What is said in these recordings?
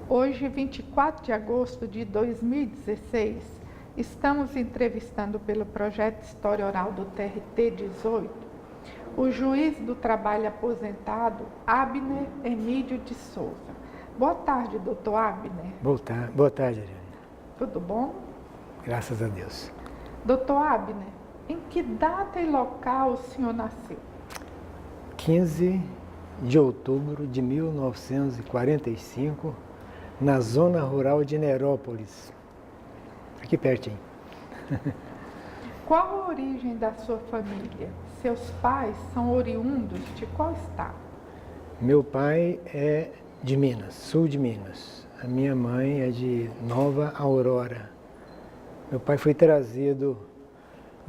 Hoje, 24 de agosto de 2016, estamos entrevistando pelo projeto História Oral do TRT 18 o juiz do trabalho aposentado Abner Emídio de Souza. Boa tarde, doutor Abner. Boa tarde, Ariane. Tudo bom? Graças a Deus. Doutor Abner, em que data e local o senhor nasceu? 15 de outubro de 1945, na zona rural de Nerópolis, aqui pertinho. Qual a origem da sua família? Seus pais são oriundos de qual estado? Meu pai é de Minas, sul de Minas. A minha mãe é de Nova Aurora. Meu pai foi trazido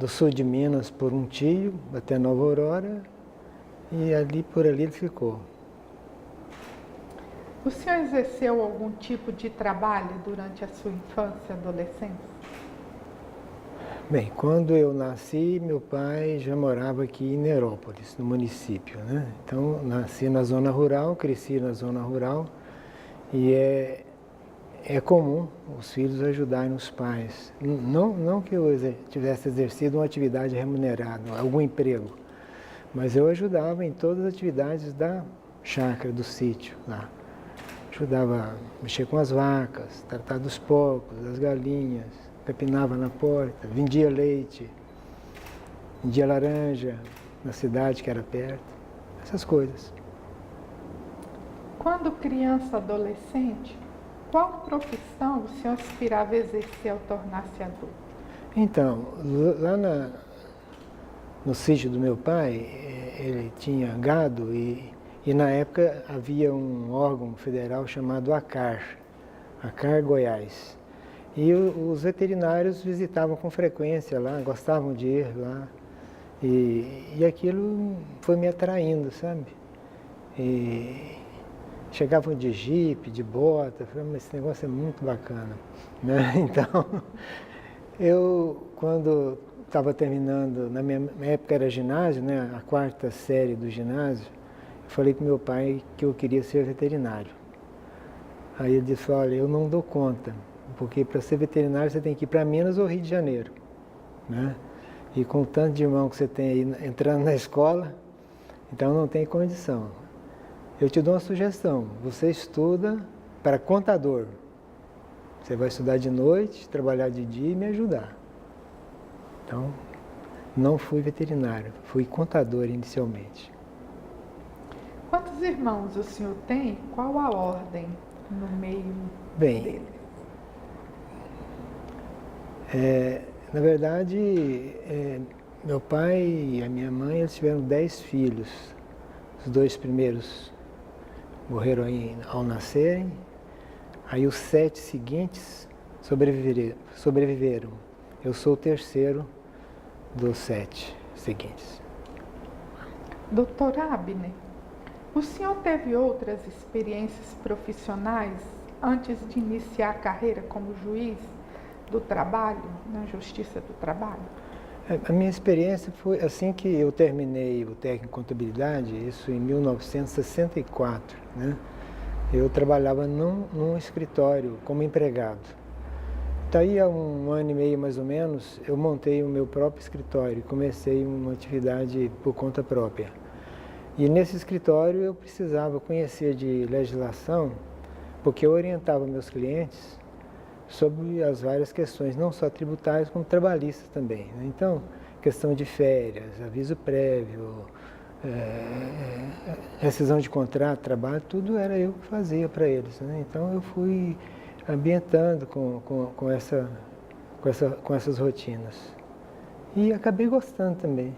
do sul de Minas por um tio até Nova Aurora e por ali ele ficou. O senhor exerceu algum tipo de trabalho durante a sua infância e adolescência? Bem, quando eu nasci, meu pai já morava aqui em Nerópolis, no município, né? Então, nasci na zona rural, cresci na zona rural e é comum os filhos ajudarem os pais. Não que eu tivesse exercido uma atividade remunerada, algum emprego, mas eu ajudava em todas as atividades da chácara, do sítio lá. Ajudava a mexer com as vacas, tratar dos porcos, das galinhas, capinava na porta, vendia leite, vendia laranja na cidade que era perto, essas coisas. Quando criança, adolescente, qual profissão o senhor aspirava a exercer ao tornar-se adulto? Então, lá no sítio do meu pai, ele tinha gado e na época havia um órgão federal chamado ACAR Goiás. E os veterinários visitavam com frequência lá, gostavam de ir lá. E aquilo foi me atraindo, sabe? E chegavam de jipe, de bota, eu falei, mas esse negócio é muito bacana, né? Então, quando estava terminando, na minha época era ginásio, né? A quarta série do ginásio, eu falei com meu pai que eu queria ser veterinário. Aí ele disse, olha, eu não dou conta, porque para ser veterinário você tem que ir para Minas ou Rio de Janeiro, né? E com o tanto de irmão que você tem aí entrando na escola, então não tem condição. Eu te dou uma sugestão, você estuda para contador. Você vai estudar de noite, trabalhar de dia e me ajudar. Então, não fui veterinário, fui contador inicialmente. Quantos irmãos o senhor tem? Qual a ordem no meio deles? Na verdade, meu pai e a minha mãe eles tiveram 10 filhos. Os 2 primeiros morreram ao nascerem, aí os 7 seguintes sobreviveram. Eu sou o terceiro dos 7 seguintes. Doutor Abner, o senhor teve outras experiências profissionais antes de iniciar a carreira como juiz do trabalho, na Justiça do Trabalho? A minha experiência foi assim que eu terminei o técnico em contabilidade, isso em 1964, né? Eu trabalhava num escritório como empregado. Daí há 1 ano e meio mais ou menos, eu montei o meu próprio escritório e comecei uma atividade por conta própria. E nesse escritório eu precisava conhecer de legislação, porque eu orientava meus clientes sobre as várias questões, não só tributárias, como trabalhistas também, né? Então, questão de férias, aviso prévio, rescisão de contrato, trabalho, tudo era eu que fazia para eles, né? Então, eu fui ambientando com essas rotinas. E acabei gostando também.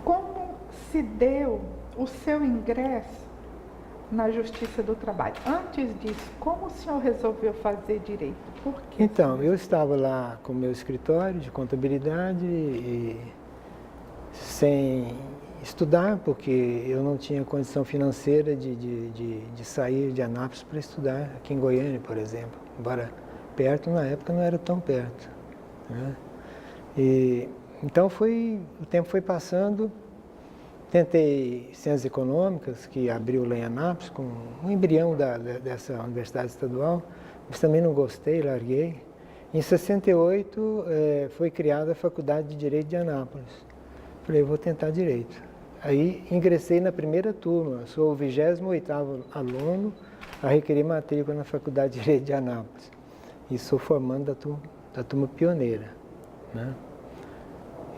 Como se deu o seu ingresso na Justiça do Trabalho? Antes disso, como o senhor resolveu fazer direito? Por quê? Então, eu estava lá com o meu escritório de contabilidade e sem estudar, porque eu não tinha condição financeira de sair de Anápolis para estudar aqui em Goiânia, por exemplo. Embora perto, na época não era tão perto, né? Então o tempo foi passando Tentei Ciências Econômicas, que abriu lá em Anápolis, com um embrião dessa Universidade Estadual, mas também não gostei, larguei. Em 68, foi criada a Faculdade de Direito de Anápolis. Falei, eu vou tentar Direito. Aí ingressei na primeira turma, sou o 28º aluno a requerer matrícula na Faculdade de Direito de Anápolis. E sou formando da turma pioneira, né?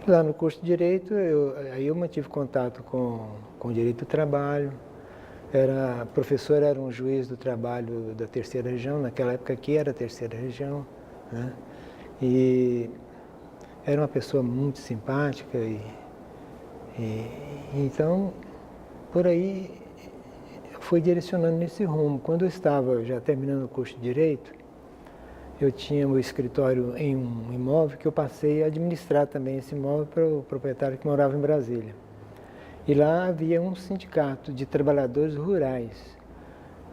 Lá no curso de Direito, eu mantive contato com o Direito do Trabalho. Professor era um juiz do trabalho da Terceira Região, naquela época aqui era a Terceira Região, né? E era uma pessoa muito simpática então, por aí, fui direcionando nesse rumo. Quando eu estava já terminando o curso de Direito, eu tinha meu escritório em um imóvel que eu passei a administrar também esse imóvel para o proprietário que morava em Brasília. E lá havia um sindicato de trabalhadores rurais.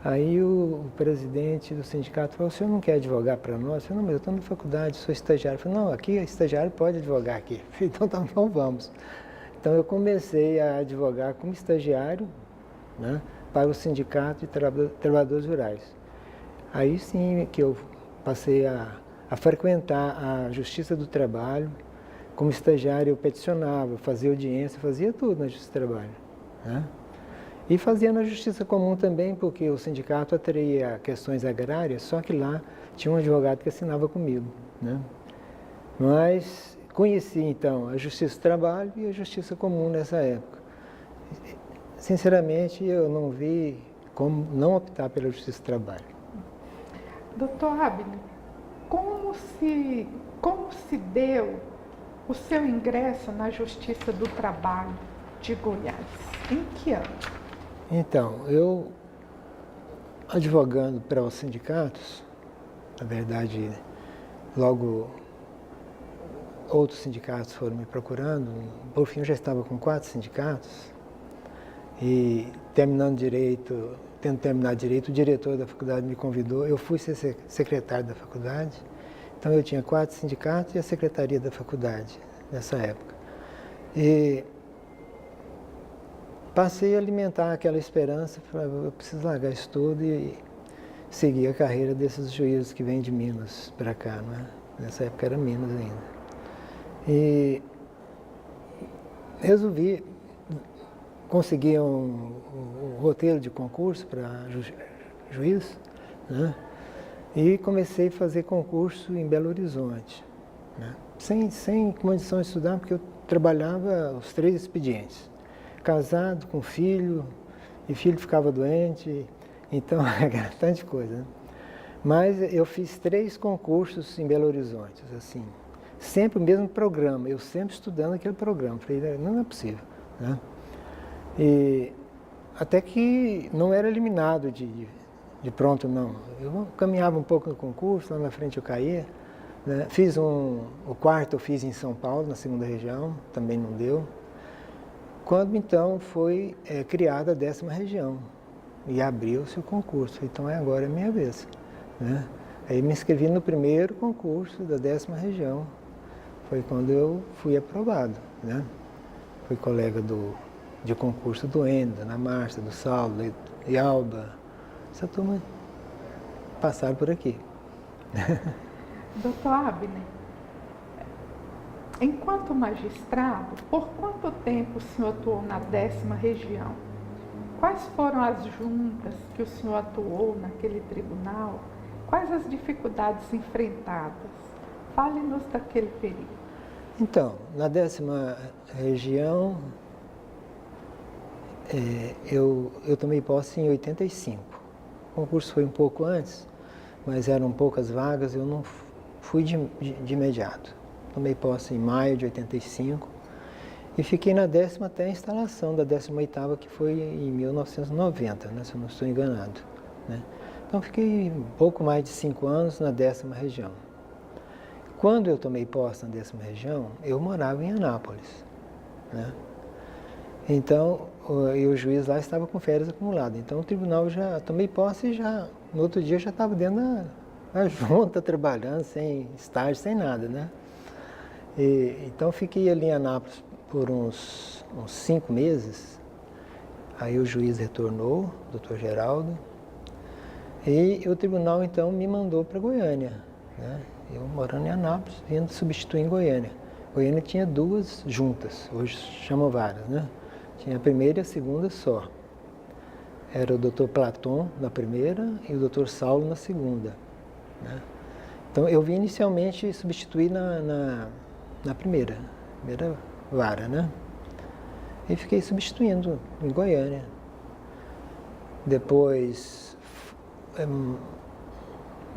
Aí o presidente do sindicato falou, o senhor não quer advogar para nós? Eu falei, não, mas eu estou na faculdade, sou estagiário. Eu falei, não, aqui estagiário pode advogar aqui. Eu falei, então vamos. Então eu comecei a advogar como estagiário, né, para o sindicato de trabalhadores rurais. Aí sim que eu passei a frequentar a Justiça do Trabalho. Como estagiário eu peticionava, fazia audiência, fazia tudo na Justiça do Trabalho, né? E fazia na Justiça Comum também, porque o sindicato atraía questões agrárias, só que lá tinha um advogado que assinava comigo, né? Mas conheci então a Justiça do Trabalho e a Justiça Comum nessa época. Sinceramente, eu não vi como não optar pela Justiça do Trabalho. Doutor Abner, como se deu o seu ingresso na Justiça do Trabalho de Goiás? Em que ano? Então, eu advogando para os sindicatos, na verdade, logo outros sindicatos foram me procurando, por fim eu já estava com 4 sindicatos, e tendo terminado direito, o diretor da faculdade me convidou, eu fui ser secretário da faculdade, então eu tinha 4 sindicatos e a secretaria da faculdade nessa época. E passei a alimentar aquela esperança, falei, eu preciso largar isso tudo e seguir a carreira desses juízes que vêm de Minas para cá, não é? Nessa época era Minas ainda. E resolvi conseguir um roteiro de concurso para juiz, né? E comecei a fazer concurso em Belo Horizonte, né? Sem condição de estudar, porque eu trabalhava os 3 expedientes. Casado, com filho, e filho ficava doente, então era tanta coisa, né? Mas eu fiz 3 concursos em Belo Horizonte, assim, sempre o mesmo programa, eu sempre estudando aquele programa. Falei, não é possível, né? E até que não era eliminado de pronto, não. Eu caminhava um pouco no concurso, lá na frente eu caía, né? Fiz o 4º eu fiz em São Paulo, na 2ª região, também não deu. Quando então foi criada a 10ª região e abriu-se o concurso, então agora é a minha vez, né? Aí me inscrevi no primeiro concurso da 10ª região, foi quando eu fui aprovado, né? Fui colega de concurso do Endo, da Ana Márcia, do Saulo, de Alba, essa turma passaram por aqui. Doutor Abner, enquanto magistrado, por quanto tempo o senhor atuou na 10ª região? Quais foram as juntas que o senhor atuou naquele tribunal? Quais as dificuldades enfrentadas? Fale-nos daquele período. Então, na 10ª região, eu tomei posse em 85. O concurso foi um pouco antes, mas eram poucas vagas, eu não fui de imediato. Tomei posse em maio de 85 e fiquei na 10ª até a instalação da 18ª, que foi em 1990, né, se eu não estou enganado, né? Então fiquei um pouco mais de 5 anos na 10ª região. Quando eu tomei posse na 10ª região, eu morava em Anápolis, né? Então, o juiz lá estava com férias acumuladas. Então, o tribunal já tomei posse e já, no outro dia, já estava dentro da junta, trabalhando, sem estágio, sem nada, né? Então, fiquei ali em Anápolis por uns 5 meses. Aí o juiz retornou, o doutor Geraldo, e o tribunal então me mandou para Goiânia, né? Eu morando em Anápolis, vindo substituir em Goiânia. Goiânia tinha 2 juntas, hoje chamam várias, né? Tinha a primeira e a segunda só. Era o doutor Platon na primeira e o doutor Saulo na segunda, né? Então eu vim inicialmente substituir na primeira vara, né? E fiquei substituindo em Goiânia. Depois, em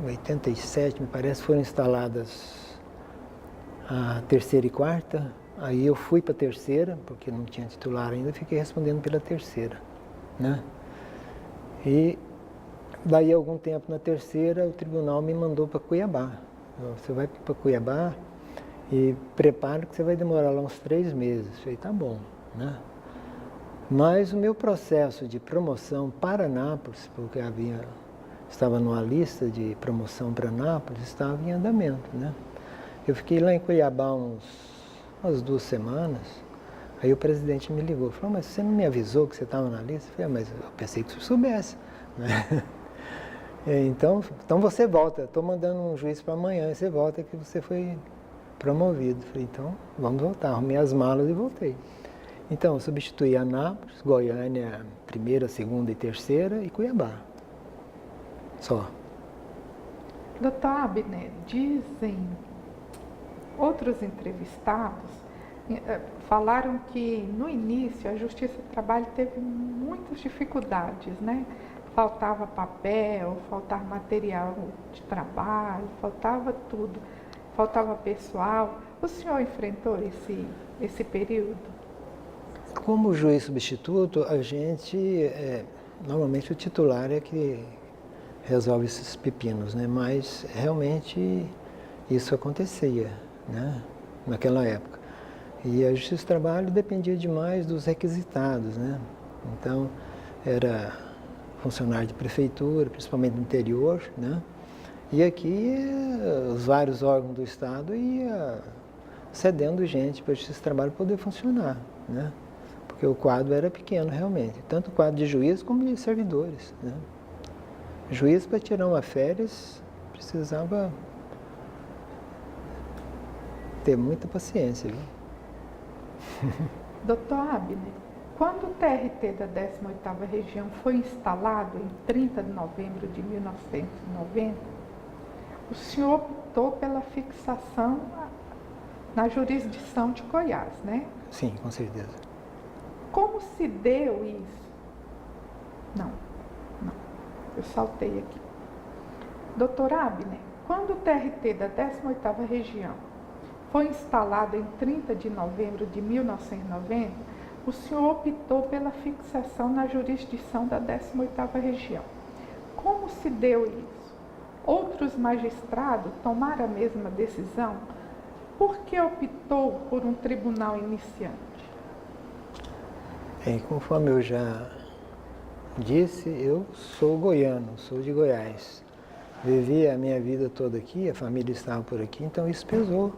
87, me parece, foram instaladas a terceira e quarta. Aí eu fui para a terceira, porque não tinha titular ainda, e fiquei respondendo pela terceira, né? E daí, algum tempo na terceira, o tribunal me mandou para Cuiabá. Você vai para Cuiabá e prepara que você vai demorar lá uns 3 meses. Eu falei, tá bom, né? Mas o meu processo de promoção para Anápolis, porque estava numa lista de promoção para Anápolis, estava em andamento, né? Eu fiquei lá em Cuiabá umas 2 semanas, aí o presidente me ligou, falou, mas você não me avisou que você estava na lista? Eu falei, mas eu pensei que você soubesse, né? Então você volta, estou mandando um juiz para amanhã, você volta que você foi promovido. Eu falei, então vamos voltar, arrumei as malas e voltei. Então eu substituí Anápolis, Goiânia, primeira, segunda e terceira e Cuiabá, só. Doutor Abner, dizem outros entrevistados, falaram que no início a Justiça do Trabalho teve muitas dificuldades, né? Faltava papel, faltava material de trabalho, faltava tudo, faltava pessoal. O senhor enfrentou esse período? Como juiz substituto, a gente, normalmente o titular é que resolve esses pepinos, né? Mas realmente isso acontecia, né? Naquela época. E a Justiça do Trabalho dependia demais dos requisitados, né? Então, era funcionário de prefeitura, principalmente do interior, né? E aqui os vários órgãos do Estado iam cedendo gente para a Justiça do Trabalho poder funcionar, né? Porque o quadro era pequeno realmente, tanto o quadro de juiz como de servidores, né? Juiz, para tirar uma férias, precisava ter muita paciência, viu? Doutor Abner, quando o TRT da 18ª Região foi instalado em 30 de novembro de 1990, o senhor optou pela fixação na jurisdição de Goiás, né? Sim, com certeza. Como se deu isso? Não, eu saltei aqui. Doutor Abner, quando o TRT da 18ª Região foi instalado em 30 de novembro de 1990, o senhor optou pela fixação na jurisdição da 18ª Região. Como se deu isso? Outros magistrados tomaram a mesma decisão? Por que optou por um tribunal iniciante? Conforme eu já disse, eu sou goiano, sou de Goiás. Vivi a minha vida toda aqui, a família estava por aqui, então isso pesou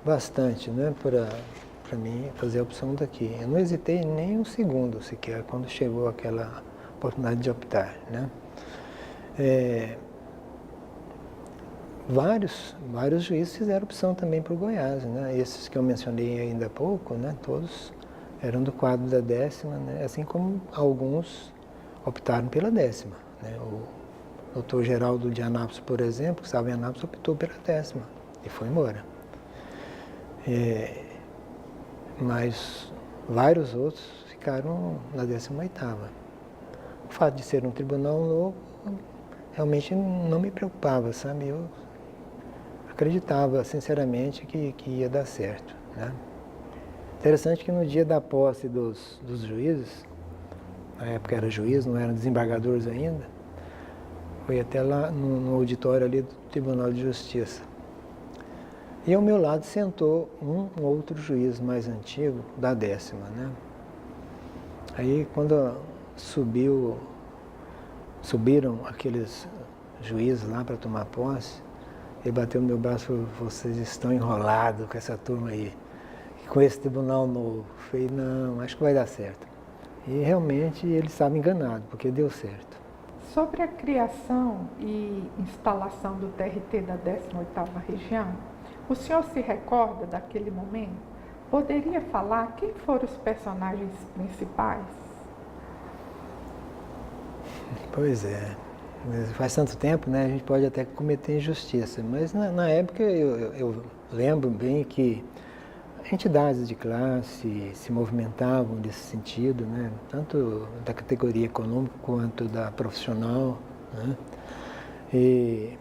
bastante, né, para mim fazer a opção daqui. Eu não hesitei nem um segundo sequer quando chegou aquela oportunidade de optar, né. Vários juízes fizeram opção também por Goiás, né, esses que eu mencionei ainda há pouco, né, todos eram do quadro da 10ª, né, assim como alguns optaram pela 10ª, né. O doutor Geraldo de Anápolis, por exemplo, que estava em Anápolis, optou pela 10ª e foi embora. Mas vários outros ficaram na 18ª. O fato de ser um tribunal novo realmente não me preocupava, sabe? Eu acreditava sinceramente que ia dar certo, né? Interessante que no dia da posse dos juízes, na época era juiz, não eram desembargadores ainda, foi até lá no auditório ali do Tribunal de Justiça. E ao meu lado sentou um outro juiz mais antigo, da 10ª, né? Aí quando subiram aqueles juízes lá para tomar posse, ele bateu no meu braço e falou, vocês estão enrolados com essa turma aí. com esse tribunal novo. Falei, não, acho que vai dar certo. E realmente ele estava enganado, porque deu certo. Sobre a criação e instalação do TRT da 18ª Região, o senhor se recorda daquele momento? Poderia falar quem foram os personagens principais? Pois é, faz tanto tempo, né? A gente pode até cometer injustiça, mas na época eu lembro bem que entidades de classe se movimentavam nesse sentido, né? Tanto da categoria econômica quanto da profissional, né? E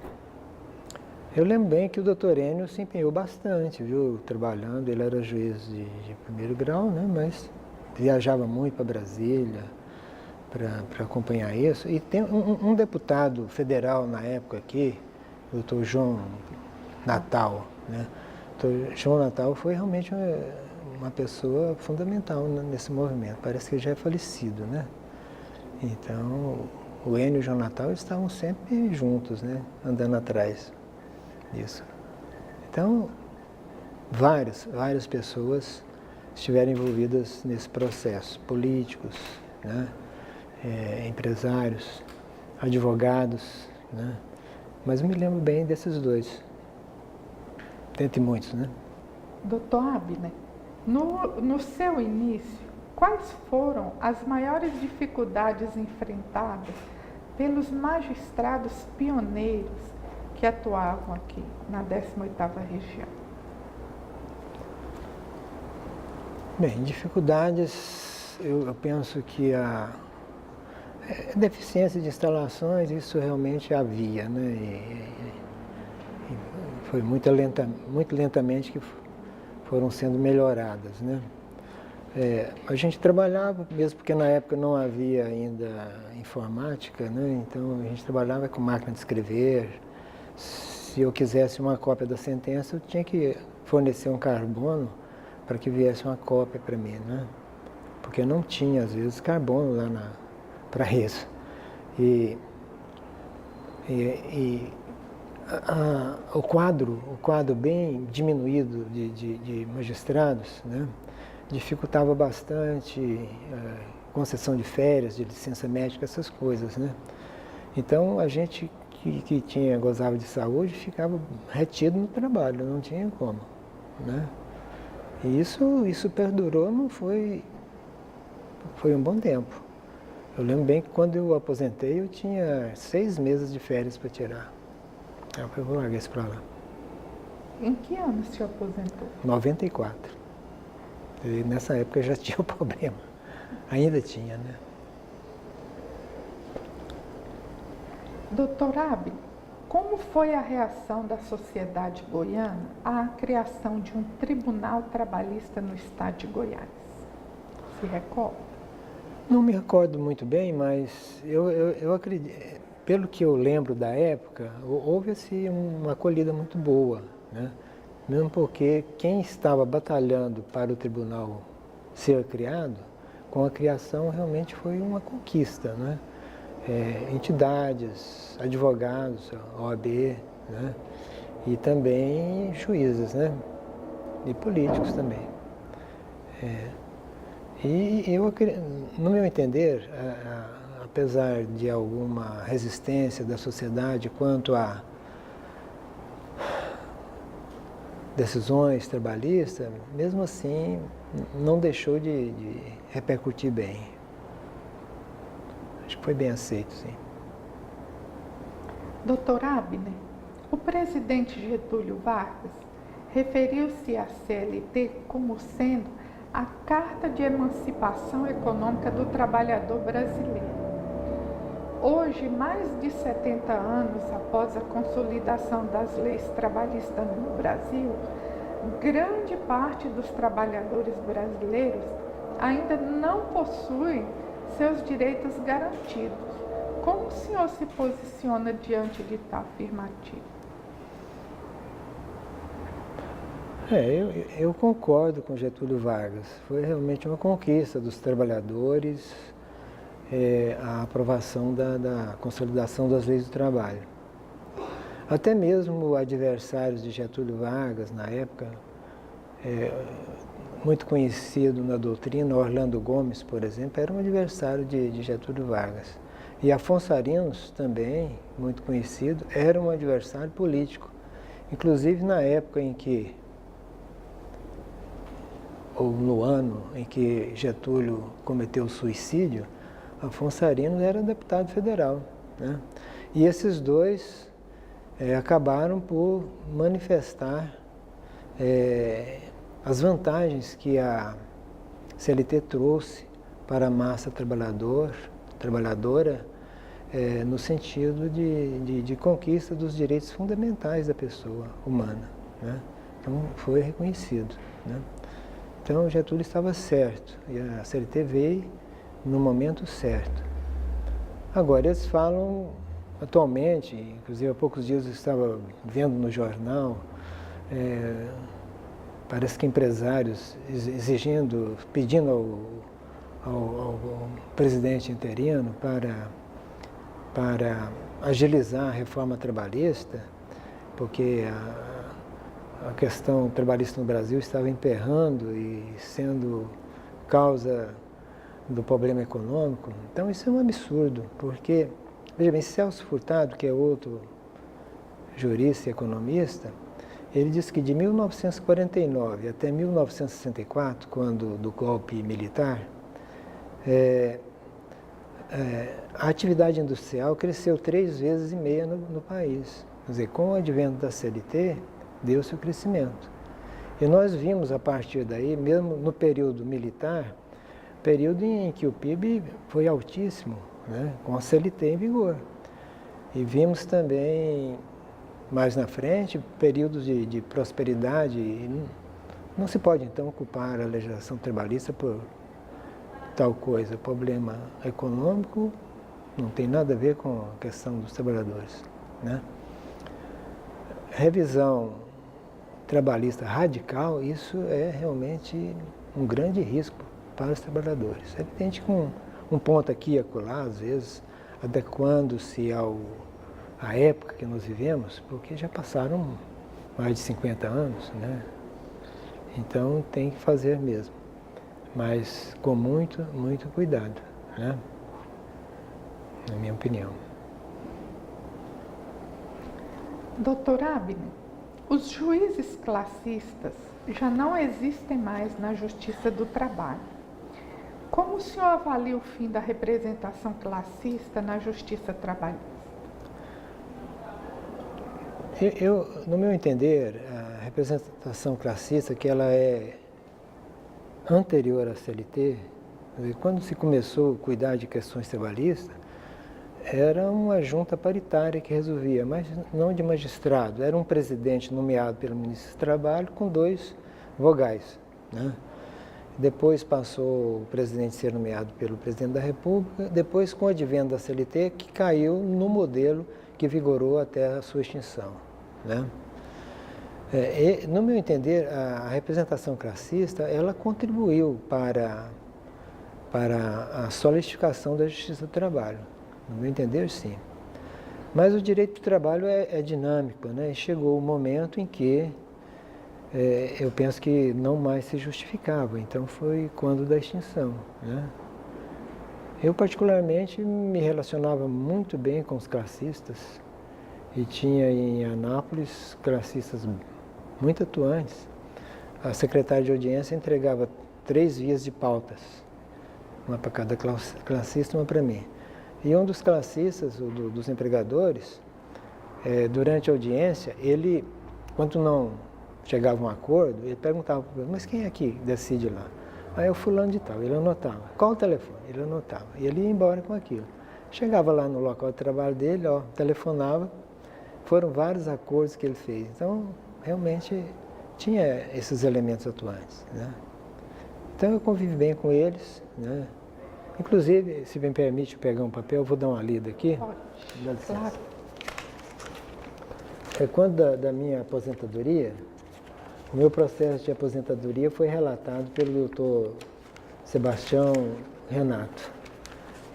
eu lembro bem que o doutor Enio se empenhou bastante, viu, trabalhando. Ele era juiz de primeiro grau, né? Mas viajava muito para Brasília para acompanhar isso. E tem um deputado federal na época aqui, o doutor João Natal, né? João Natal foi realmente uma pessoa fundamental nesse movimento. Parece que ele já é falecido, né? Então, o Enio e o João Natal estavam sempre juntos, né? Andando atrás disso. Então, várias pessoas estiveram envolvidas nesse processo. Políticos, né? Empresários, advogados, né? Mas eu me lembro bem desses dois. Dentre muitos, né? Doutor Abner, no seu início, quais foram as maiores dificuldades enfrentadas pelos magistrados pioneiros que atuavam aqui na 18ª Região? Bem, dificuldades, eu penso que a deficiência de instalações, isso realmente havia, né? E foi muito lentamente que foram sendo melhoradas, né? A gente trabalhava, mesmo porque na época não havia ainda informática, né? Então a gente trabalhava com máquina de escrever. Se eu quisesse uma cópia da sentença, eu tinha que fornecer um carbono para que viesse uma cópia para mim, né? Porque não tinha, às vezes, carbono lá para isso. O quadro bem diminuído de magistrados, né, dificultava bastante concessão de férias, de licença médica, essas coisas, né? Então a gente que gozava de saúde ficava retido no trabalho, não tinha como, né? E isso perdurou, não foi um bom tempo. Eu lembro bem que quando eu aposentei eu tinha 6 meses de férias para tirar. Eu vou largar isso para lá. Em que ano o senhor aposentou? 94. E nessa época já tinha o problema. Ainda tinha, né? Doutor Abner, como foi a reação da sociedade goiana à criação de um tribunal trabalhista no estado de Goiás? Se recorda? Não me recordo muito bem, mas eu acredito, pelo que eu lembro da época, houve assim, uma acolhida muito boa, né? Mesmo porque quem estava batalhando para o tribunal ser criado, com a criação realmente foi uma conquista, né? Entidades, advogados, OAB, né? E também juízes, né? E políticos também. No meu entender, apesar de alguma resistência da sociedade quanto a decisões trabalhistas, mesmo assim não deixou de repercutir bem. Acho que foi bem aceito, sim. Doutor Abner, o presidente Getúlio Vargas referiu-se à CLT como sendo a Carta de Emancipação Econômica do Trabalhador Brasileiro. Hoje, mais de 70 anos após a consolidação das leis trabalhistas no Brasil, grande parte dos trabalhadores brasileiros ainda não possuem seus direitos garantidos. Como o senhor se posiciona diante de tal afirmativa? Eu concordo com Getúlio Vargas. Foi realmente uma conquista dos trabalhadores, a aprovação da consolidação das leis do trabalho. Até mesmo adversários de Getúlio Vargas, na época, muito conhecido na doutrina, Orlando Gomes, por exemplo, era um adversário de Getúlio Vargas. E Afonso Arinos, também, muito conhecido, era um adversário político. Inclusive na época em que, ou no ano em que Getúlio cometeu suicídio, Afonso Arinos era deputado federal, né? E esses dois acabaram por manifestar as vantagens que a CLT trouxe para a massa trabalhadora no sentido de conquista dos direitos fundamentais da pessoa humana, né? Então foi reconhecido, né? Então Getúlio estava certo e a CLT veio no momento certo. Agora eles falam atualmente, inclusive há poucos dias eu estava vendo no jornal, parece que empresários pedindo ao presidente interino para agilizar a reforma trabalhista, porque a questão trabalhista no Brasil estava emperrando e sendo causa do problema econômico. Então isso é um absurdo, porque, veja bem, Celso Furtado, que é outro jurista e economista, ele diz que de 1949 até 1964, quando do golpe militar, a atividade industrial cresceu 3,5 vezes no país. Quer dizer, com o advento da CLT, deu-se o crescimento. E nós vimos a partir daí, mesmo no período militar, período em que o PIB foi altíssimo, né, com a CLT em vigor. E vimos também, mais na frente, períodos de prosperidade. E não se pode, então, culpar a legislação trabalhista por tal coisa. Problema econômico não tem nada a ver com a questão dos trabalhadores, né? Revisão trabalhista radical, isso é realmente um grande risco para os trabalhadores. É evidente que um ponto aqui e acolá, às vezes, adequando-se à época que nós vivemos, porque já passaram mais de 50 anos, né? Então tem que fazer mesmo, mas com muito, muito cuidado, né? Na minha opinião. Doutor Abner, os juízes classistas já não existem mais na Justiça do Trabalho. Como o senhor avalia o fim da representação classista na Justiça Trabalhista? No meu entender, a representação classista, que ela é anterior à CLT, quando se começou a cuidar de questões trabalhistas, era uma junta paritária que resolvia, mas não de magistrado. Era um presidente nomeado pelo ministro do Trabalho com 2 vogais, né? Depois passou o presidente a ser nomeado pelo presidente da República, depois com o advento da CLT, que caiu no modelo que vigorou até a sua extinção, né? No meu entender, a representação classista, ela contribuiu para a solidificação da Justiça do Trabalho. No meu entender, sim. Mas o direito do trabalho é dinâmico, né? Chegou o momento em que eu penso que não mais se justificava. Então foi quando da extinção, né? Eu particularmente me relacionava muito bem com os classistas e tinha em Anápolis classistas muito atuantes. A secretária de audiência entregava 3 vias de pautas, uma para cada classista, uma para mim. E um dos classistas, dos empregadores, durante a audiência, ele, quando não chegava a um acordo, ele perguntava para mim, mas quem é que decide lá? Aí o fulano de tal, ele anotava. Qual o telefone? Ele anotava. E ele ia embora com aquilo. Chegava lá no local de trabalho dele, telefonava. Foram vários acordos que ele fez. Então, realmente, tinha esses elementos atuantes, né? Então, eu convivi bem com eles, né? Inclusive, se me permite pegar um papel, eu vou dar uma lida aqui. Pode, dá licença. claro. Quando da minha aposentadoria, o meu processo de aposentadoria foi relatado pelo doutor Sebastião Renato.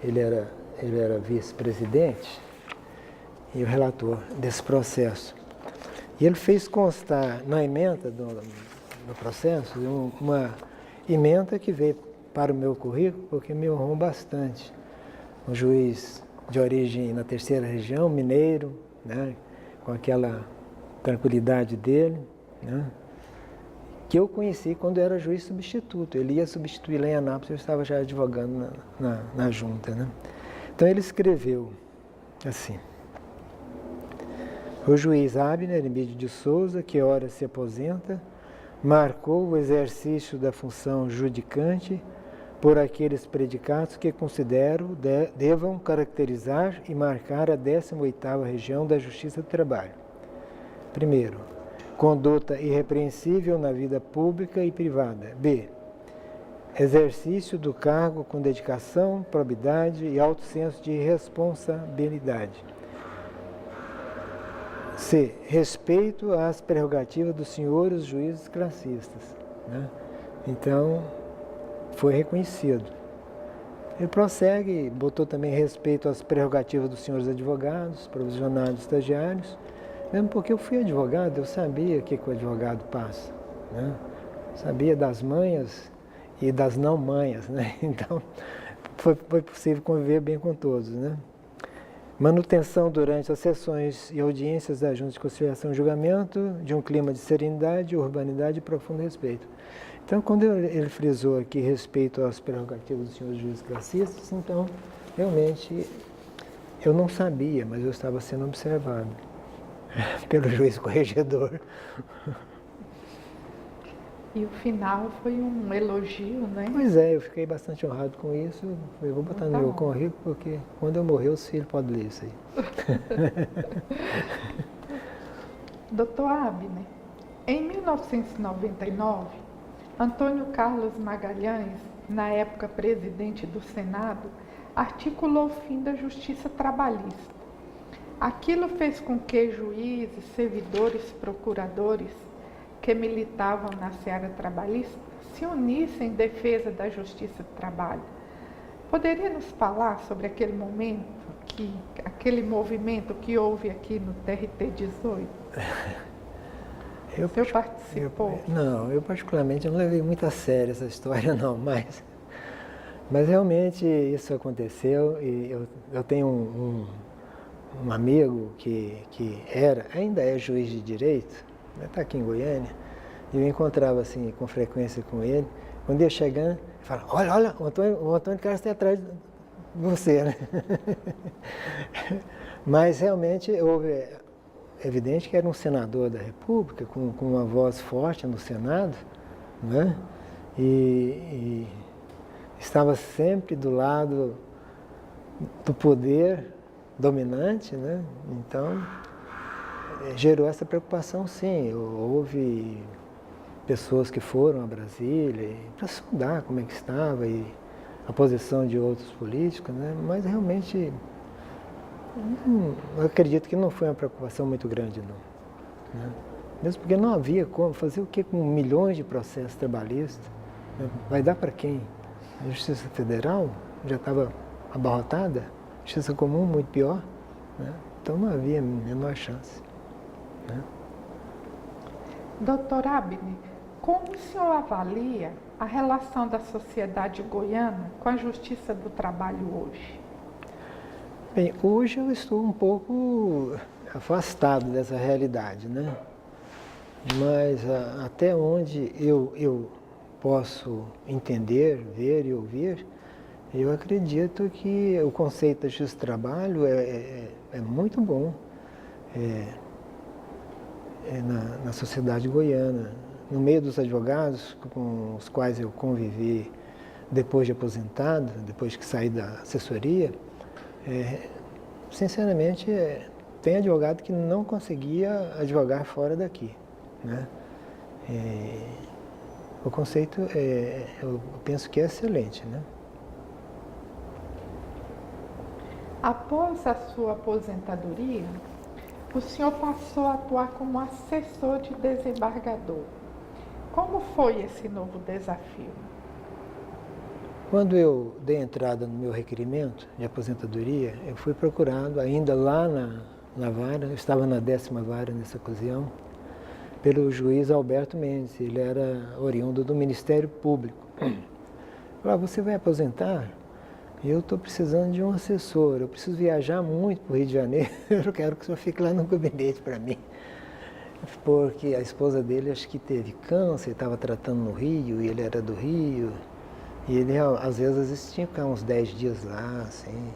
Ele era vice-presidente e o relator desse processo. E ele fez constar na ementa do processo Ementa que veio para o meu currículo porque me honrou bastante. Um juiz de origem na terceira região, mineiro, né, com aquela tranquilidade dele, né, que eu conheci quando eu era juiz substituto. Ele ia substituir lá em Anápolis, eu estava já advogando na junta. Né. Então ele escreveu assim: o juiz Abner Emídio de Souza, que ora se aposenta, marcou o exercício da função judicante por aqueles predicados que considero devam caracterizar e marcar a 18ª região da Justiça do Trabalho. Primeiro, conduta irrepreensível na vida pública e privada. B, exercício do cargo com dedicação, probidade e alto senso de responsabilidade. C, respeito às prerrogativas dos senhores juízes classistas. Né? Então, foi reconhecido. Ele prossegue, botou também respeito às prerrogativas dos senhores advogados, provisionários, estagiários. Mesmo porque eu fui advogado, eu sabia o que o advogado passa. Né? Sabia das manhas e das não manhas. Né? Então, foi possível conviver bem com todos. Né? Manutenção durante as sessões e audiências da Junta de Conciliação e Julgamento de um clima de serenidade, urbanidade e profundo respeito. Então, quando ele frisou aqui respeito às prerrogativas dos senhores juízes classistas, então, realmente, eu não sabia, mas eu estava sendo observado pelo juiz corregedor. E o final foi um elogio, né? Pois é, eu fiquei bastante honrado com isso. Eu vou botar no meu currículo, porque quando eu morrer, os filhos podem ler isso aí. Doutor Abner, em 1999, Antônio Carlos Magalhães, na época presidente do Senado, articulou o fim da justiça trabalhista. Aquilo fez com que juízes, servidores, procuradores que militavam na seara trabalhista se unissem em defesa da justiça do trabalho. Poderia nos falar sobre aquele momento, aquele movimento que houve aqui no TRT 18? O senhor participou? Eu particularmente não levei muito a sério essa história, não, mas realmente isso aconteceu e eu tenho um amigo que ainda é juiz de direito, está aqui em Goiânia, e eu encontrava assim com frequência com ele. Quando ia chegando, ele falava: olha, o Antônio Carlos está atrás de você, né? Mas realmente houve, evidente que era um senador da República, com uma voz forte no Senado, né? E estava sempre do lado do poder dominante, né? Então, gerou essa preocupação, sim. Houve pessoas que foram a Brasília para sondar como é que estava e a posição de outros políticos, né? Mas realmente, eu acredito que não foi uma preocupação muito grande, não. Né? Mesmo porque não havia como fazer o que com milhões de processos trabalhistas. Né? Vai dar para quem? A Justiça Federal já estava abarrotada, a Justiça Comum muito pior, né? Então não havia a menor chance. Né? Doutor Abner, como o senhor avalia a relação da sociedade goiana com a justiça do trabalho hoje? Bem, hoje eu estou um pouco afastado dessa realidade, né? Mas até onde eu posso entender, ver e ouvir, eu acredito que o conceito da justiça do trabalho é muito bom na sociedade goiana. No meio dos advogados com os quais eu convivi depois de aposentado, depois que saí da assessoria, sinceramente, tem advogado que não conseguia advogar fora daqui. Né? O conceito, eu penso que é excelente. Né? Após a sua aposentadoria, o senhor passou a atuar como assessor de desembargador. Como foi esse novo desafio? Quando eu dei entrada no meu requerimento de aposentadoria, eu fui procurado ainda lá na vara, eu estava na 10ª vara nessa ocasião, pelo juiz Alberto Mendes. Ele era oriundo do Ministério Público. Falou, você vai aposentar? Eu estou precisando de um assessor, eu preciso viajar muito para o Rio de Janeiro, eu quero que o senhor fique lá no gabinete para mim. Porque a esposa dele acho que teve câncer, estava tratando no Rio, e ele era do Rio, e ele às vezes tinha que ficar uns 10 dias lá, assim.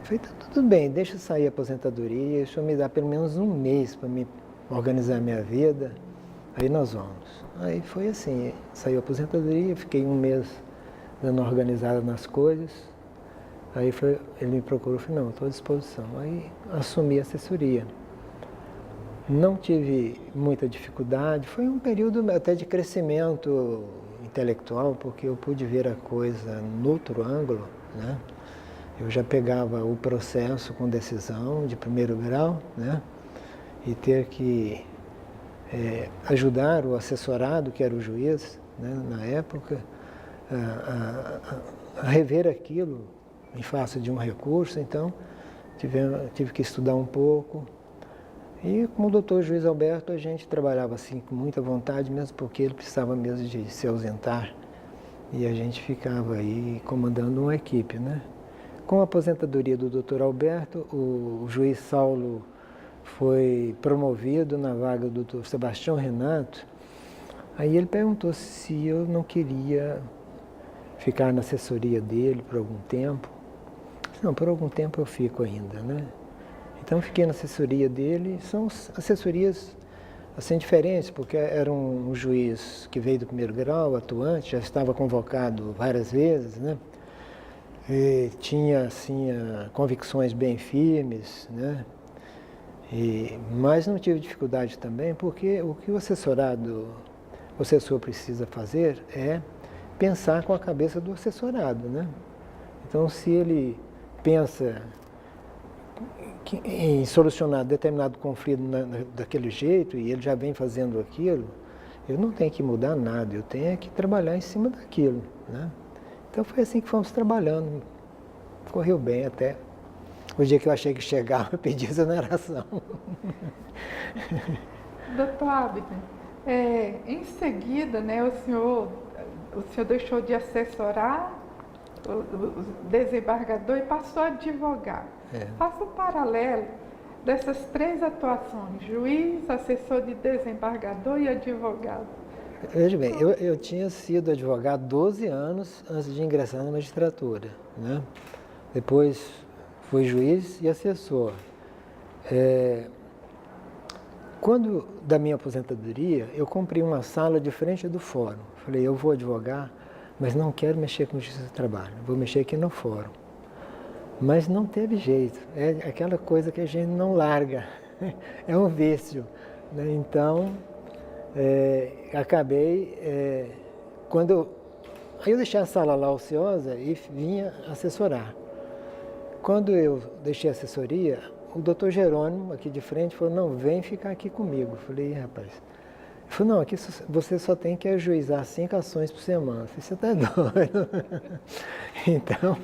Falei, tá tudo bem, deixa eu sair a aposentadoria, o senhor me dá pelo menos um mês para me organizar minha vida, aí nós vamos. Aí foi assim, saiu a aposentadoria, fiquei um mês dando uma organizada nas coisas, aí ele me procurou e falou, não, estou à disposição. Aí assumi a assessoria. Não tive muita dificuldade, foi um período até de crescimento intelectual, porque eu pude ver a coisa no outro ângulo, né? Eu já pegava o processo com decisão de primeiro grau, né? E ter que ajudar o assessorado, que era o juiz, né, na época, a rever aquilo em face de um recurso. Então, tive que estudar um pouco. E com o doutor Juiz Alberto a gente trabalhava assim com muita vontade, mesmo porque ele precisava mesmo de se ausentar. E a gente ficava aí comandando uma equipe, né? Com a aposentadoria do doutor Alberto, o juiz Saulo foi promovido na vaga do doutor Sebastião Renato. Aí ele perguntou se eu não queria ficar na assessoria dele por algum tempo. Não, por algum tempo eu fico ainda, né? Então fiquei na assessoria dele. São assessorias assim diferentes, porque era um juiz que veio do primeiro grau, atuante, já estava convocado várias vezes, né? E tinha assim convicções bem firmes, né? Mas não tive dificuldade também, porque o que o assessor precisa fazer é pensar com a cabeça do assessorado, né? Então, se ele pensa em solucionar determinado conflito daquele jeito e ele já vem fazendo aquilo, eu não tenho que mudar nada, eu tenho que trabalhar em cima daquilo, né? Então foi assim que fomos trabalhando, correu bem até o dia que eu achei que chegava, eu pedi exoneração. Doutor Abner, em seguida, né, o senhor deixou de assessorar o desembargador e passou a advogar. Faça um paralelo dessas três atuações, juiz, assessor de desembargador e advogado. Veja bem, eu tinha sido advogado 12 anos antes de ingressar na magistratura, né? Depois fui juiz e assessor. Quando da minha aposentadoria, eu comprei uma sala de frente do fórum. Falei, eu vou advogar, mas não quero mexer com justiça do trabalho, vou mexer aqui no fórum. Mas não teve jeito, é aquela coisa que a gente não larga, é um vício, né? Então, acabei, aí eu deixei a sala lá ociosa e vinha assessorar. Quando eu deixei a assessoria, o doutor Jerônimo, aqui de frente, falou, não, vem ficar aqui comigo. Falei, rapaz, ele falou, não, aqui você só tem que ajuizar 5 ações por semana. Eu falei, você está doido? Então,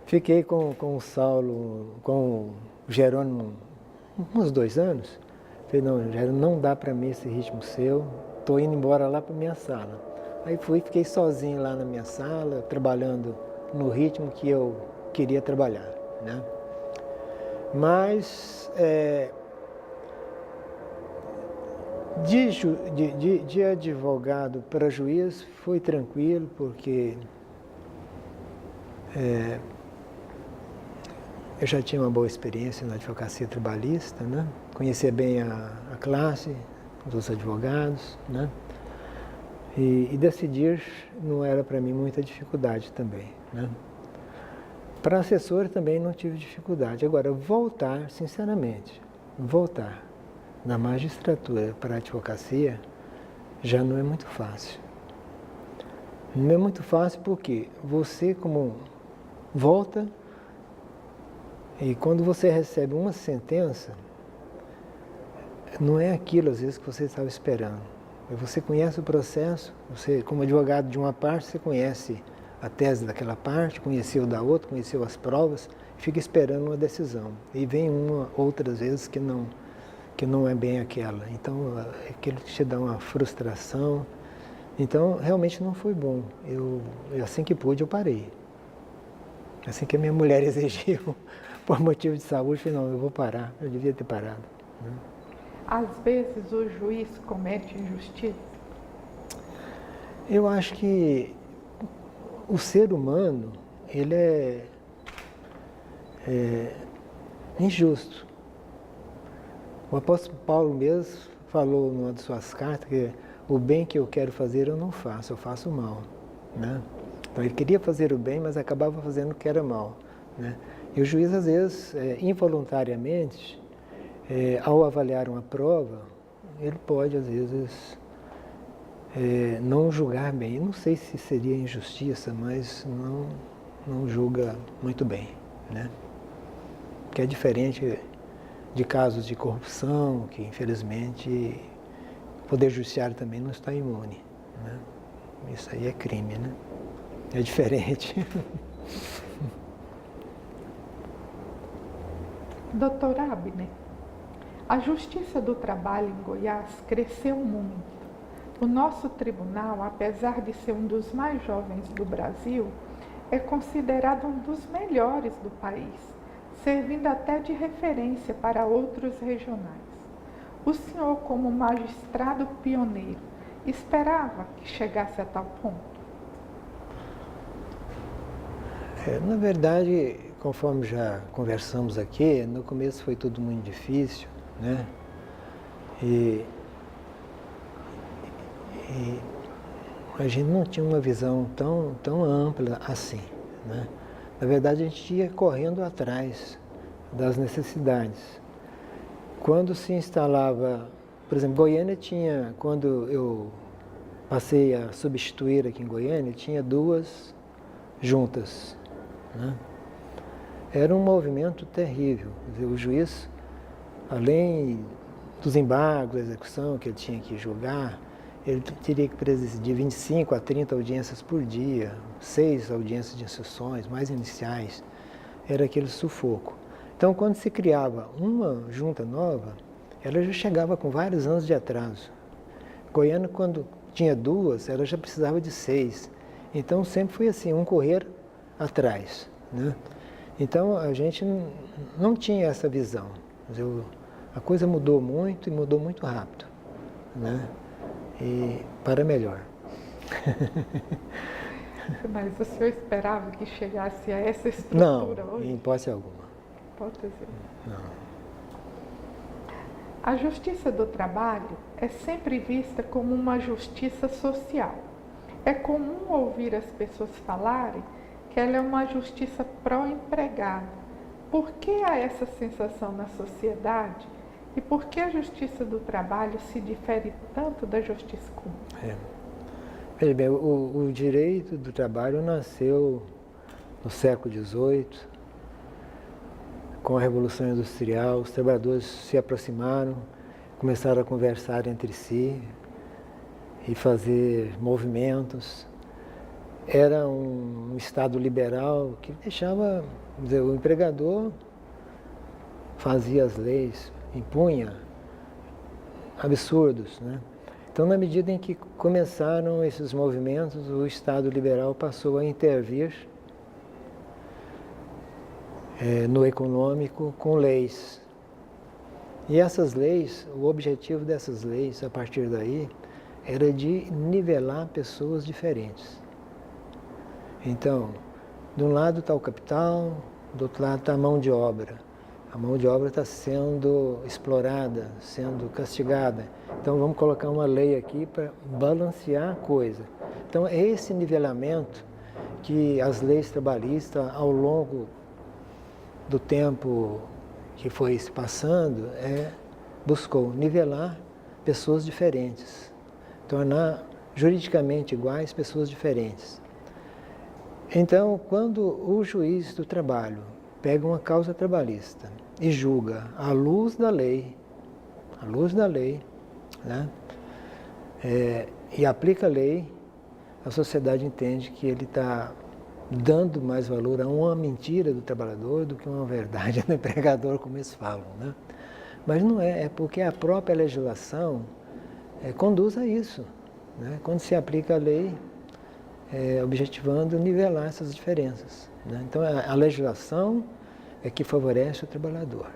fiquei com o Saulo, com o Jerônimo, uns 2 anos. Falei, não, Jerônimo, não dá para mim esse ritmo seu, estou indo embora lá para minha sala. Aí fiquei sozinho lá na minha sala, trabalhando no ritmo que eu queria trabalhar, né? Mas de advogado para juiz foi tranquilo, porque eu já tinha uma boa experiência na advocacia trabalhista, né? Conhecia bem a classe dos advogados, né? E decidir não era para mim muita dificuldade também, né? Para assessor também não tive dificuldade. Agora, voltar, sinceramente, voltar da magistratura para a advocacia já não é muito fácil. Não é muito fácil porque você, como volta, e quando você recebe uma sentença, não é aquilo, às vezes, que você estava esperando. Você conhece o processo, você, como advogado de uma parte, você conhece a tese daquela parte, conheceu da outra, conheceu as provas, fica esperando uma decisão. E vem outras vezes que não é bem aquela. Então, aquilo te dá uma frustração Então, realmente não foi bom. Assim que pude, eu parei. Assim que a minha mulher exigiu, por motivo de saúde, eu falei, não, eu vou parar. Eu devia ter parado. Né? Às vezes o juiz comete injustiça? Eu acho que o ser humano, ele é injusto. O apóstolo Paulo mesmo falou numa de suas cartas que o bem que eu quero fazer eu não faço, eu faço o mal. Né? Então ele queria fazer o bem, mas acabava fazendo o que era mal. Né? E o juiz, às vezes, involuntariamente, ao avaliar uma prova, ele pode, às vezes, não julgar bem. Eu não sei se seria injustiça, mas não julga muito bem. Né? Que é diferente de casos de corrupção, que infelizmente o Poder Judiciário também não está imune. Né? Isso aí é crime, né? É diferente. Doutor Abner, a Justiça do Trabalho em Goiás cresceu muito. O nosso tribunal, apesar de ser um dos mais jovens do Brasil, é considerado um dos melhores do país, servindo até de referência para outros regionais. O senhor, como magistrado pioneiro, esperava que chegasse a tal ponto? Na verdade, conforme já conversamos aqui, no começo foi tudo muito difícil, né? E a gente não tinha uma visão tão ampla assim, né? Na verdade, a gente ia correndo atrás das necessidades. Quando se instalava, por exemplo, Goiânia tinha, quando eu passei a substituir aqui em Goiânia, tinha 2 juntas. Né? Era um movimento terrível. Quer dizer, o juiz, além dos embargos, da execução que ele tinha que julgar, ele teria que presidir 25 a 30 audiências por dia, 6 audiências de instruções, mais iniciais. Era aquele sufoco. Então, quando se criava uma junta nova, ela já chegava com vários anos de atraso. Goiânia, quando tinha 2, ela já precisava de 6. Então, sempre foi assim, um correr atrás. Né? Então, a gente não tinha essa visão. A coisa mudou muito e mudou muito rápido. Né? E para melhor. Mas o senhor esperava que chegasse a essa estrutura não, hoje? Em hipótese alguma. Hipótese. Não. A justiça do trabalho é sempre vista como uma justiça social. É comum ouvir as pessoas falarem que ela é uma justiça pró-empregado. Por que há essa sensação na sociedade? E por que a justiça do trabalho se difere tanto da justiça comum? Veja bem, o direito do trabalho nasceu no século XVIII, com a Revolução Industrial. Os trabalhadores se aproximaram, começaram a conversar entre si e fazer movimentos. Era um Estado liberal que deixava, dizer, o empregador fazia as leis, impunha absurdos, né? Então, na medida em que começaram esses movimentos, o Estado liberal passou a intervir no econômico com leis. E essas leis, o objetivo dessas leis, a partir daí, era de nivelar pessoas diferentes. Então, de um lado está o capital, do outro lado está a mão de obra. A mão de obra está sendo explorada, sendo castigada. Então, vamos colocar uma lei aqui para balancear a coisa. Então, é esse nivelamento que as leis trabalhistas, ao longo do tempo que foi se passando, buscou nivelar pessoas diferentes, tornar juridicamente iguais pessoas diferentes. Então, quando o juiz do trabalho pega uma causa trabalhista e julga à luz da lei, né, e aplica a lei, a sociedade entende que ele está dando mais valor a uma mentira do trabalhador do que uma verdade do empregador, como eles falam. Né? Mas não é porque a própria legislação conduz a isso. né, quando se aplica a lei, objetivando nivelar essas diferenças, né? Então, a legislação é que favorece o trabalhador,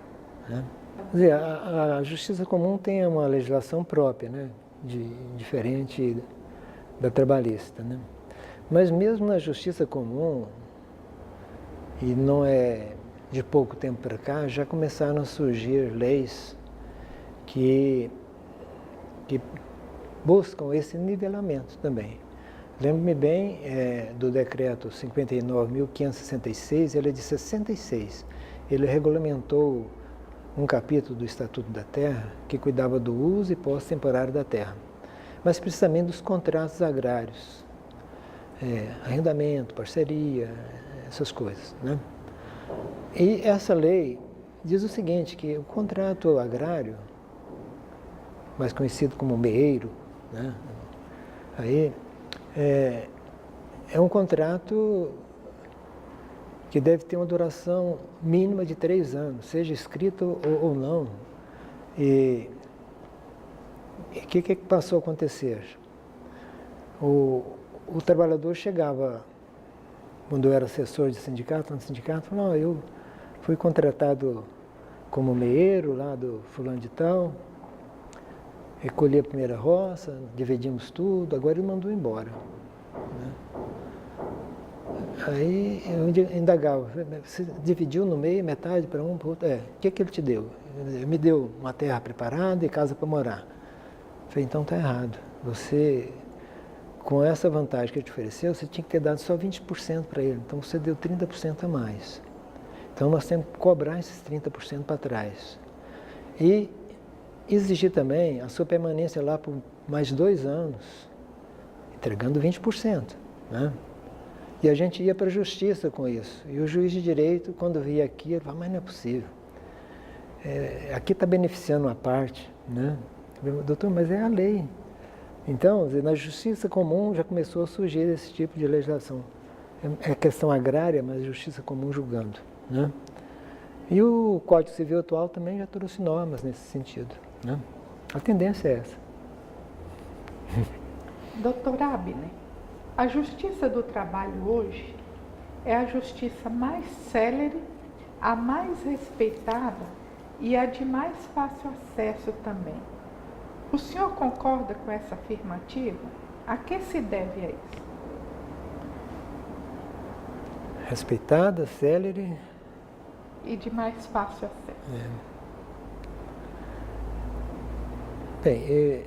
né? Quer dizer, a justiça comum tem uma legislação própria, né, diferente da trabalhista, né? Mas mesmo na justiça comum, e não é de pouco tempo para cá, já começaram a surgir leis que buscam esse nivelamento também. Lembro-me bem do decreto 59.566, ele é de 66. Ele regulamentou um capítulo do Estatuto da Terra que cuidava do uso e posse temporário da terra, mas precisamente dos contratos agrários, arrendamento, parceria, essas coisas, né? E essa lei diz o seguinte, que o contrato agrário, mais conhecido como meeiro, né? Aí, é um contrato que deve ter uma duração mínima de 3 anos, seja escrito ou não. E o que passou a acontecer? O trabalhador chegava, quando eu era assessor de sindicato, no sindicato, falou, eu fui contratado como meeiro lá do fulano de tal, recolhi a primeira roça, dividimos tudo, agora ele mandou embora, né? Aí eu indagava, você dividiu no meio, metade para um, para outro? O que ele te deu? Ele me deu uma terra preparada e casa para morar. Eu falei, então está errado. Você, com essa vantagem que ele te ofereceu, você tinha que ter dado só 20% para ele, então você deu 30% a mais. Então nós temos que cobrar esses 30% para trás. E exigir também a sua permanência lá por mais 2 anos, entregando 20%, né? E a gente ia para a justiça com isso. E o juiz de direito, quando via aqui, ele falava, mas não é possível. Aqui está beneficiando uma parte, né? Doutor, mas é a lei. Então, na justiça comum já começou a surgir esse tipo de legislação. É questão agrária, mas justiça comum julgando, né? E o Código Civil atual também já trouxe normas nesse sentido, né? A tendência é essa. Doutor Abner, a Justiça do Trabalho hoje é a justiça mais célere, a mais respeitada e a de mais fácil acesso também. O senhor concorda com essa afirmativa? A que se deve a isso? Respeitada, célere e de mais fácil acesso. Bem,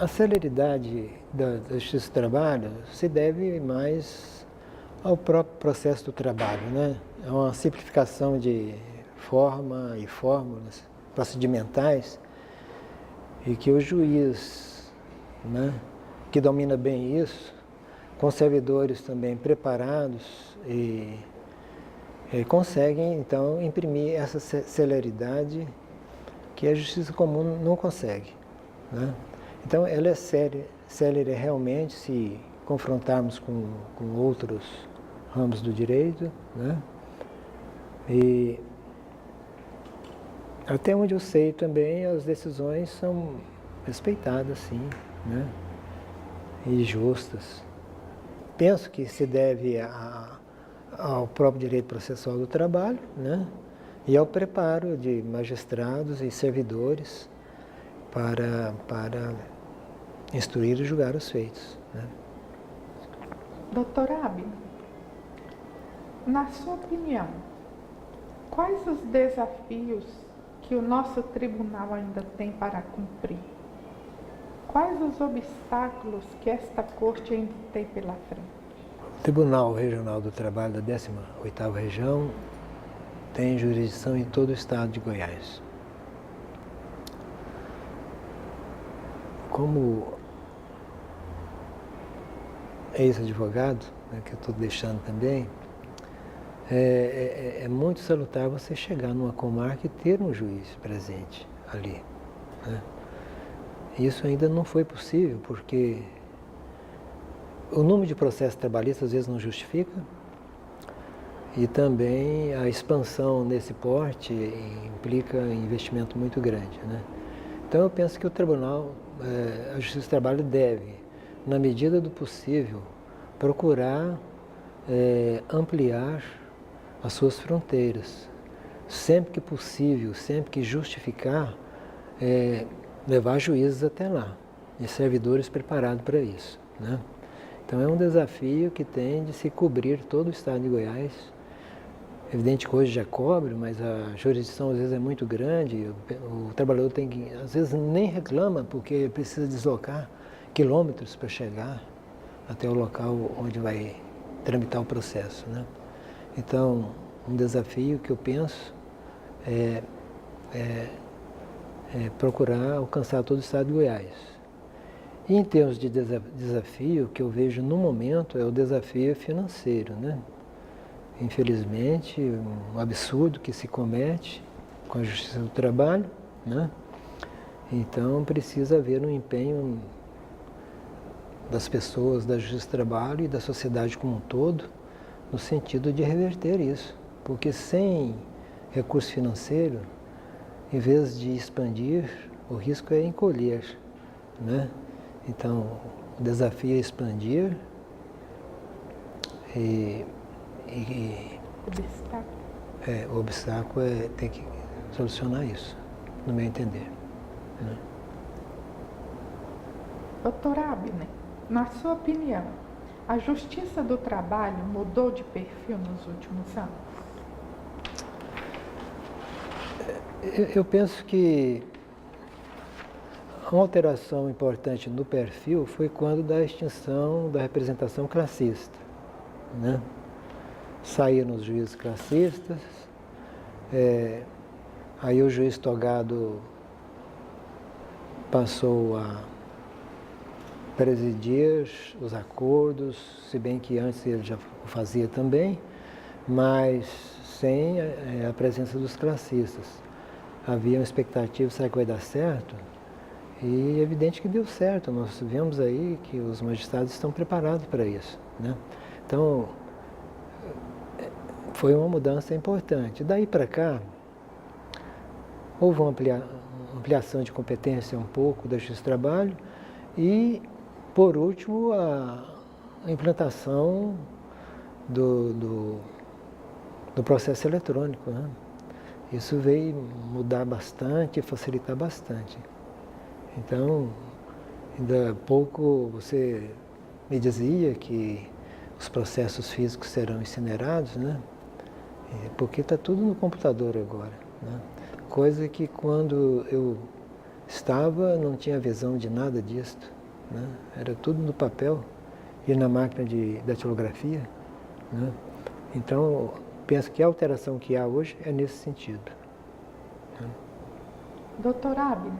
a celeridade da Justiça do Trabalho se deve mais ao próprio processo do trabalho, né? É uma simplificação de forma e fórmulas procedimentais e que o juiz, né, que domina bem isso, com servidores também preparados e conseguem, então, imprimir essa celeridade que a justiça comum não consegue, né? Então, ela é célere realmente se confrontarmos com outros ramos do direito, né? E até onde eu sei também, as decisões são respeitadas, sim, né? E justas. Penso que se deve ao próprio direito processual do trabalho, né? E ao preparo de magistrados e servidores para instruir e julgar os feitos, né? Doutor Abner, na sua opinião, quais os desafios que o nosso tribunal ainda tem para cumprir? Quais os obstáculos que esta corte ainda tem pela frente? O Tribunal Regional do Trabalho da 18ª Região tem jurisdição em todo o estado de Goiás. Como ex-advogado, né, que eu estou deixando também, é muito salutar você chegar numa comarca e ter um juiz presente ali, né? Isso ainda não foi possível, porque o número de processos trabalhistas às vezes não justifica, e também a expansão nesse porte implica investimento muito grande, né? Então eu penso que o Tribunal, a Justiça do Trabalho deve, na medida do possível, procurar ampliar as suas fronteiras. Sempre que possível, sempre que justificar, levar juízes até lá, e servidores preparados para isso, né? Então é um desafio que tem de se cobrir todo o estado de Goiás. Evidente que hoje já cobre, mas a jurisdição às vezes é muito grande, o trabalhador tem que, às vezes nem reclama porque precisa deslocar quilômetros para chegar até o local onde vai tramitar o processo, né? Então, um desafio que eu penso é procurar alcançar todo o estado de Goiás. E em termos de desafio, o que eu vejo no momento é o desafio financeiro, né? Infelizmente, um absurdo que se comete com a Justiça do Trabalho, né? Então precisa haver um empenho das pessoas da Justiça do Trabalho e da sociedade como um todo, no sentido de reverter isso. Porque sem recurso financeiro, em vez de expandir, o risco é encolher, né? Então, o desafio é expandir o obstáculo é ter que solucionar isso, no meu entender, né? Doutor Abner, na sua opinião, a Justiça do Trabalho mudou de perfil nos últimos anos? Eu penso que uma alteração importante no perfil foi quando da extinção da representação classista, né? Saíram os juízes classistas, aí o juiz togado passou a presidir os acordos, se bem que antes ele já o fazia também, mas sem a presença dos classistas. Havia uma expectativa, será que vai dar certo? E é evidente que deu certo, nós vemos aí que os magistrados estão preparados para isso, né? Então, foi uma mudança importante. Daí para cá, houve uma ampliação de competência um pouco da Justiça do Trabalho e, por último, a implantação do processo eletrônico, né? Isso veio mudar bastante, facilitar bastante. Então, ainda há pouco você me dizia que os processos físicos serão incinerados, né? Porque está tudo no computador agora, né? Coisa que quando eu estava não tinha visão de nada disso, né? Era tudo no papel e na máquina de datilografia, né? Então, penso que a alteração que há hoje é nesse sentido, né? Doutor Abner,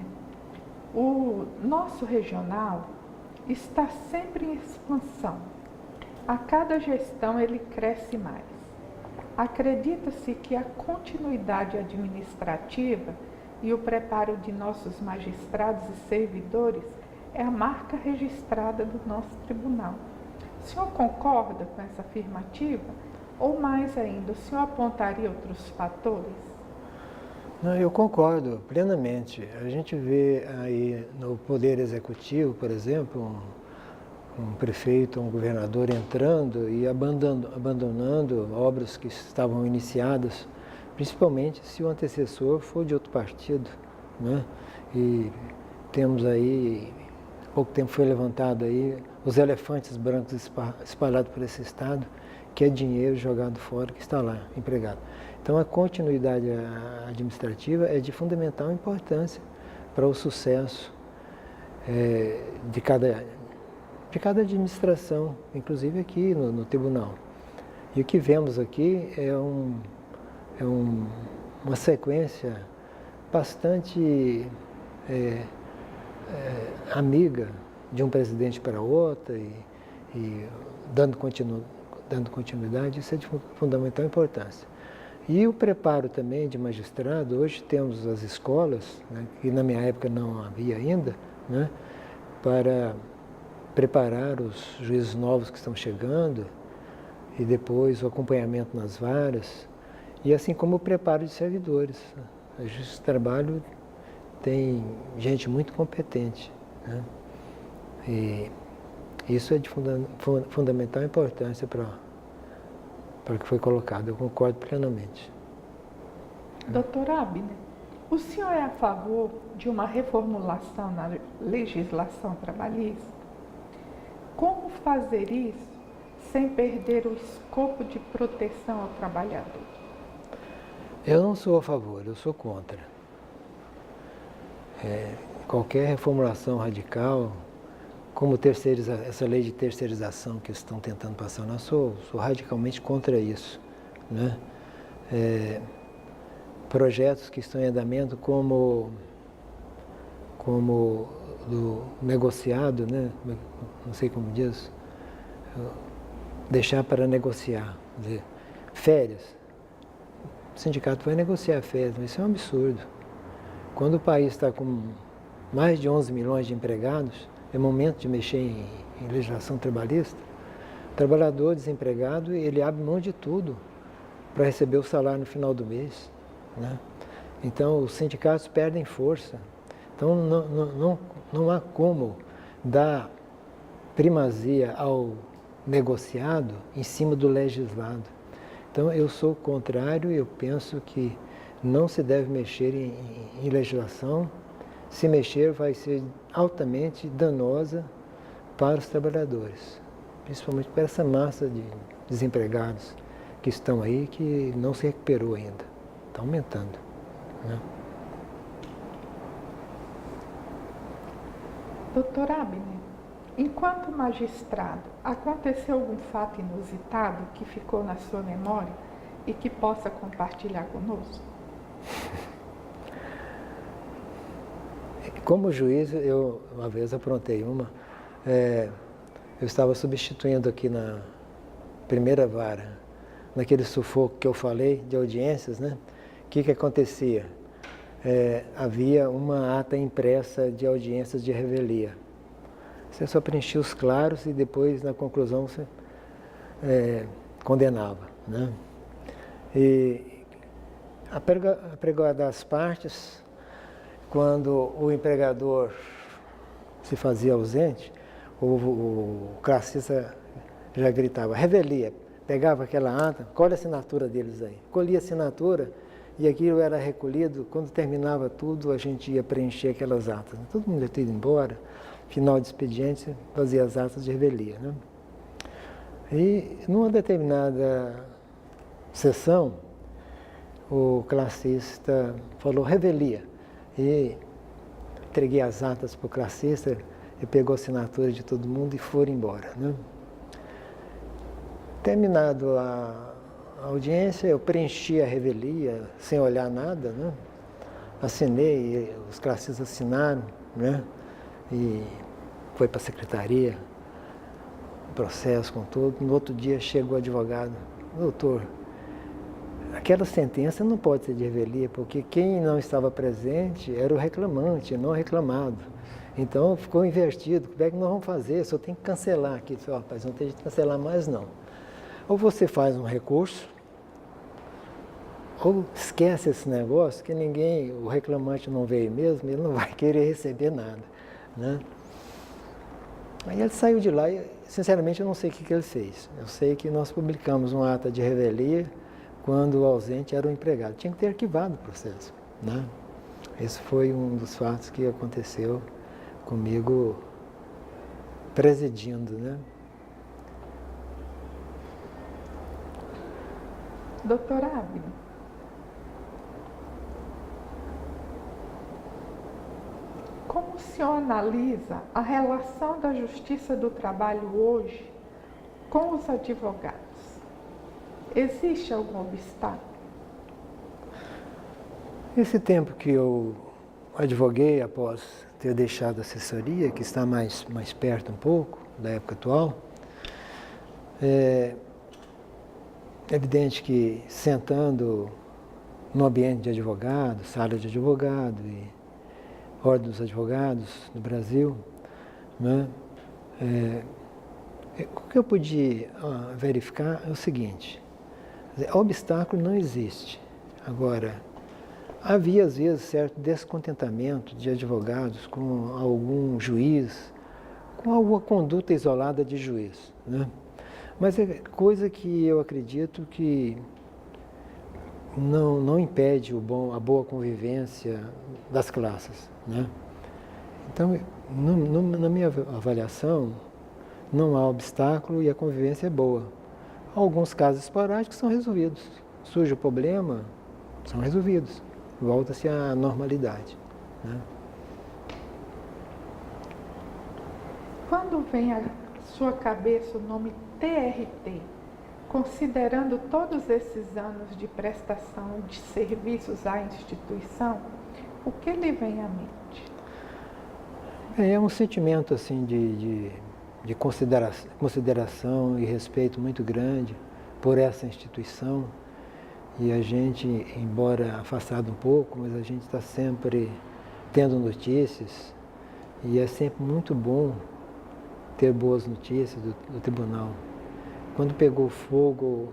o nosso regional está sempre em expansão. A cada gestão ele cresce mais. Acredita-se que a continuidade administrativa e o preparo de nossos magistrados e servidores é a marca registrada do nosso tribunal. O senhor concorda com essa afirmativa? Ou mais ainda, o senhor apontaria outros fatores? Não, eu concordo plenamente. A gente vê aí no Poder Executivo, por exemplo, um prefeito, um governador entrando e abandonando obras que estavam iniciadas, principalmente se o antecessor for de outro partido, né? E temos aí, há pouco tempo foi levantado aí, os elefantes brancos espalhados por esse estado, que é dinheiro jogado fora, que está lá, empregado. Então a continuidade administrativa é de fundamental importância para o sucesso de cada administração, inclusive aqui no tribunal. E o que vemos aqui é uma sequência bastante amiga de um presidente para outro e dando continuidade, isso é de fundamental importância. E o preparo também de magistrado, hoje temos as escolas, né, que na minha época não havia ainda, né, para preparar os juízes novos que estão chegando e depois o acompanhamento nas varas, e assim como o preparo de servidores. A Justiça do Trabalho tem gente muito competente, né? E isso é de fundamental importância para o que foi colocado. Eu concordo plenamente. Doutor Abner, o senhor é a favor de uma reformulação na legislação trabalhista? Como fazer isso sem perder o escopo de proteção ao trabalhador? Eu não sou a favor, eu sou contra. Qualquer reformulação radical, como essa lei de terceirização que estão tentando passar, eu sou radicalmente contra isso, né? Projetos que estão em andamento como do negociado, né? Não sei como diz, deixar para negociar, quer dizer, férias. O sindicato vai negociar férias, mas isso é um absurdo. Quando o país está com mais de 11 milhões de empregados, é momento de mexer em legislação trabalhista. O trabalhador desempregado, ele abre mão de tudo para receber o salário no final do mês, né? Então, os sindicatos perdem força. Então, não há como dar primazia ao negociado em cima do legislado. Então, eu sou contrário e eu penso que não se deve mexer em legislação. Se mexer, vai ser altamente danosa para os trabalhadores, principalmente para essa massa de desempregados que estão aí, que não se recuperou ainda. Está aumentando, né? Doutor Abner, enquanto magistrado, aconteceu algum fato inusitado que ficou na sua memória e que possa compartilhar conosco? Como juiz, eu uma vez aprontei uma. Eu estava substituindo aqui na primeira vara, naquele sufoco que eu falei de audiências, né? O que acontecia? Havia uma ata impressa de audiências de revelia. Você só preenchia os claros e depois, na conclusão, você condenava, né? E a pregoada das partes, quando o empregador se fazia ausente, o classista já gritava, revelia, pegava aquela ata, colhe a assinatura deles aí. Colhia a assinatura e aquilo era recolhido, quando terminava tudo, a gente ia preencher aquelas atas. Todo mundo ia ter ido embora, final de expediente, fazia as atas de revelia, né? E numa determinada sessão, o classista falou revelia. E entreguei as atas para o classista, ele pegou a assinatura de todo mundo e foram embora, né? Terminado a audiência, eu preenchi a revelia sem olhar nada, né? Assinei, os classistas assinaram, né? E foi para a secretaria, o processo com tudo. No outro dia chegou o advogado, doutor, aquela sentença não pode ser de revelia, porque quem não estava presente era o reclamante, não o reclamado. Então ficou invertido, como é que nós vamos fazer? Só tem que cancelar aqui. Eu falei, rapaz, não tem jeito de cancelar mais não. Ou você faz um recurso, ou esquece esse negócio, que ninguém, o reclamante não veio mesmo, ele não vai querer receber nada, né? Aí ele saiu de lá e, sinceramente, eu não sei o que ele fez. Eu sei que nós publicamos uma ata de revelia quando o ausente era o empregado. Tinha que ter arquivado o processo, né? Esse foi um dos fatos que aconteceu comigo presidindo, né? Doutor Abner, como o senhor analisa a relação da Justiça do Trabalho hoje com os advogados? Existe algum obstáculo? Esse tempo que eu advoguei após ter deixado a assessoria, que está mais perto um pouco da época atual, é evidente que sentando no ambiente de advogado, sala de advogado e ordem dos advogados do Brasil, né, o que eu pude verificar é o seguinte: obstáculo não existe. Agora, havia às vezes certo descontentamento de advogados com algum juiz, com alguma conduta isolada de juiz, né? Mas é coisa que eu acredito que não impede a boa convivência das classes, né? Então, na minha avaliação, não há obstáculo e a convivência é boa. Alguns casos esporádicos são resolvidos. Surge o problema, são resolvidos. Volta-se à normalidade, né? Quando vem à sua cabeça o nome TRT, considerando todos esses anos de prestação de serviços à instituição, o que lhe vem à mente? É um sentimento assim de consideração e respeito muito grande por essa instituição. E a gente, embora afastado um pouco, mas a gente está sempre tendo notícias e é sempre muito bom ter boas notícias do tribunal. Quando pegou fogo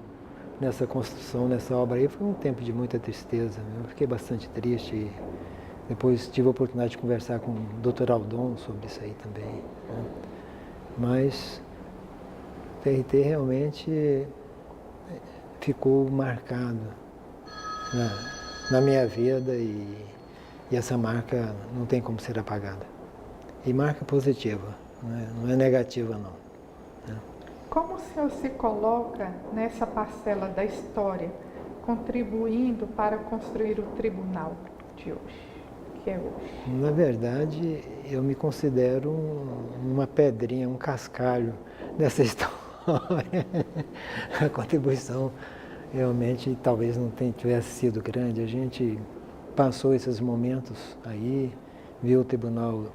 nessa construção, nessa obra aí, foi um tempo de muita tristeza. Eu fiquei bastante triste e depois tive a oportunidade de conversar com o Dr. Aldon sobre isso aí também, né? Mas o TRT realmente ficou marcado na minha vida e essa marca não tem como ser apagada. E marca positiva, não é negativa não, né? Como o senhor se coloca nessa parcela da história, contribuindo para construir o tribunal de hoje, que é hoje? Na verdade, eu me considero uma pedrinha, um cascalho dessa história. A contribuição realmente talvez não tivesse sido grande. A gente passou esses momentos aí, viu o tribunal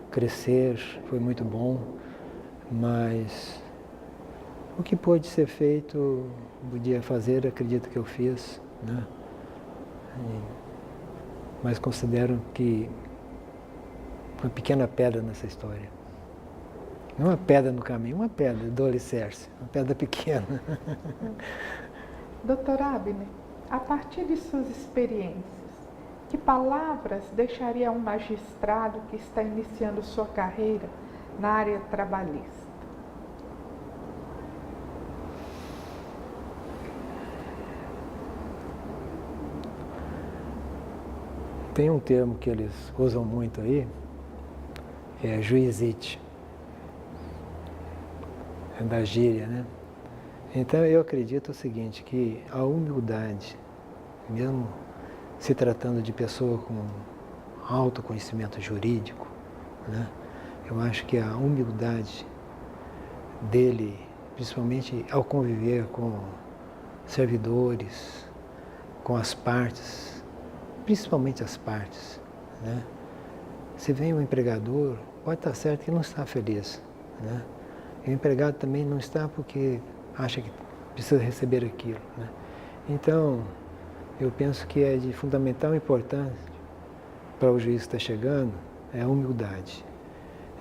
crescer, foi muito bom, mas o que pôde ser feito, podia fazer, acredito que eu fiz, né? Mas considero que uma pequena pedra nessa história. Não uma pedra no caminho, uma pedra do alicerce, uma pedra pequena. Doutor Abner, a partir de suas experiências, que palavras deixaria um magistrado que está iniciando sua carreira na área trabalhista? Tem um termo que eles usam muito aí, é juizite. É da gíria, né? Então eu acredito o seguinte, que a humildade, mesmo se tratando de pessoa com alto conhecimento jurídico, né? Eu acho que a humildade dele, principalmente ao conviver com servidores, com as partes, principalmente as partes, né? Se vem um empregador, pode estar certo que não está feliz, né? E o empregado também não está porque acha que precisa receber aquilo, né? Então, eu penso que é de fundamental importância para o juiz que está chegando, é a humildade.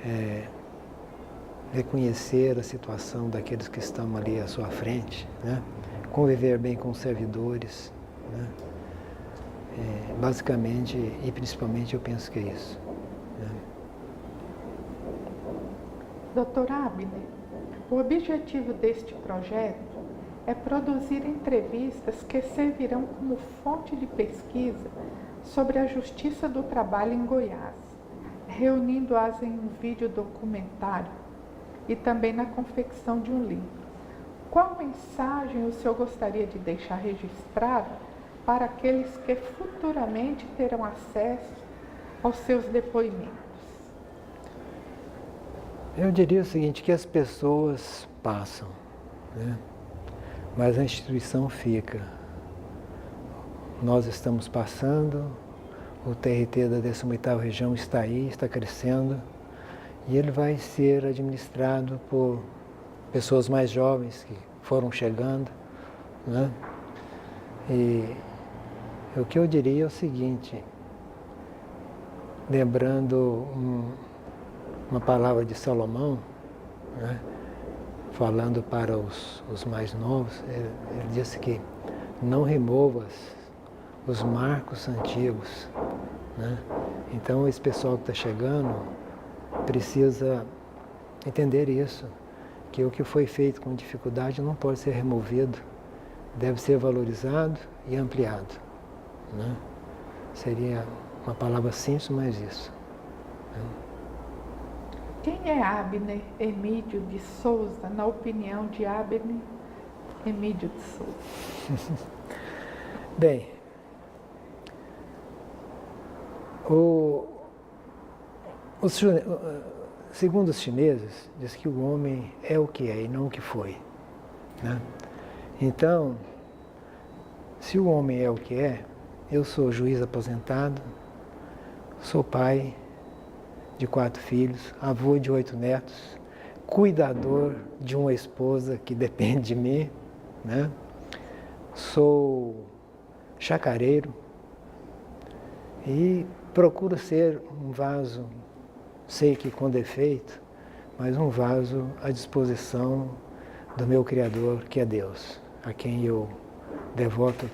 É reconhecer a situação daqueles que estão ali à sua frente, né? Conviver bem com os servidores, né? Basicamente e principalmente eu penso que é isso, né? Doutor Abner, o objetivo deste projeto é produzir entrevistas que servirão como fonte de pesquisa sobre a justiça do trabalho em Goiás, reunindo-as em um vídeo documentário e também na confecção de um livro. Qual mensagem o senhor gostaria de deixar registrada para aqueles que futuramente terão acesso aos seus depoimentos? Eu diria o seguinte, que as pessoas passam, né? Mas a instituição fica. Nós estamos passando, o TRT da 18ª região está aí, está crescendo, e ele vai ser administrado por pessoas mais jovens que foram chegando, né? E o que eu diria é o seguinte, lembrando uma palavra de Salomão, né? Falando para os mais novos, ele disse que não removas os marcos antigos, né? Então, esse pessoal que está chegando precisa entender isso, que o que foi feito com dificuldade não pode ser removido, deve ser valorizado e ampliado, né? Seria uma palavra simples, mas isso, né? Quem é Abner Emídio de Souza, na opinião de Abner Emídio de Souza? Bem, segundo os chineses, diz que o homem é o que é e não o que foi, né? Então, se o homem é o que é, eu sou juiz aposentado, sou pai de 4 filhos, avô de 8 netos, cuidador de uma esposa que depende de mim, né? Sou chacareiro e procuro ser um vaso, sei que com defeito, mas um vaso à disposição do meu Criador, que é Deus, a quem eu devoto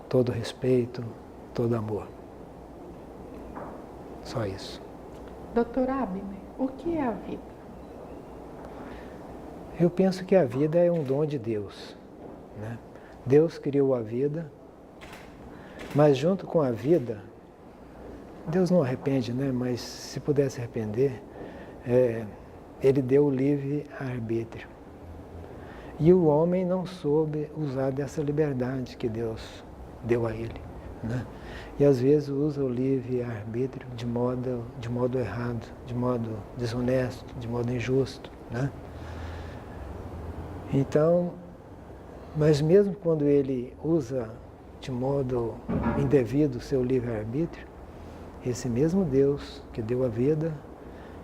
todo respeito, todo amor. Só isso. Doutor Abner, o que é a vida? Eu penso que a vida é um dom de Deus, né? Deus criou a vida, mas junto com a vida, Deus não arrepende, né? Mas se pudesse arrepender, Ele deu o livre-arbítrio. E o homem não soube usar dessa liberdade que Deus deu a ele, né? E às vezes usa o livre-arbítrio de modo errado, de modo desonesto, de modo injusto, né? Então, mas mesmo quando ele usa de modo indevido o seu livre-arbítrio, esse mesmo Deus que deu a vida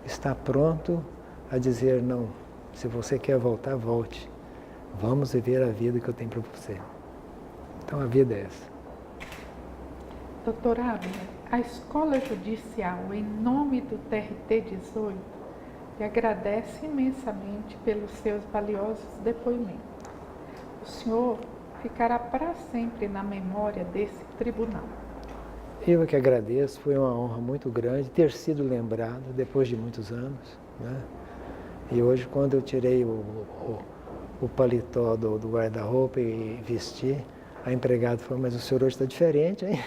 está pronto a dizer: não, se você quer voltar, volte. Vamos viver a vida que eu tenho para você. Então a vida é essa. Doutor Abner, a Escola Judicial, em nome do TRT 18, lhe agradece imensamente pelos seus valiosos depoimentos. O senhor ficará para sempre na memória desse tribunal. Eu que agradeço, foi uma honra muito grande ter sido lembrado depois de muitos anos, né? E hoje, quando eu tirei o paletó do guarda-roupa e vesti, a empregada falou: mas o senhor hoje está diferente, hein?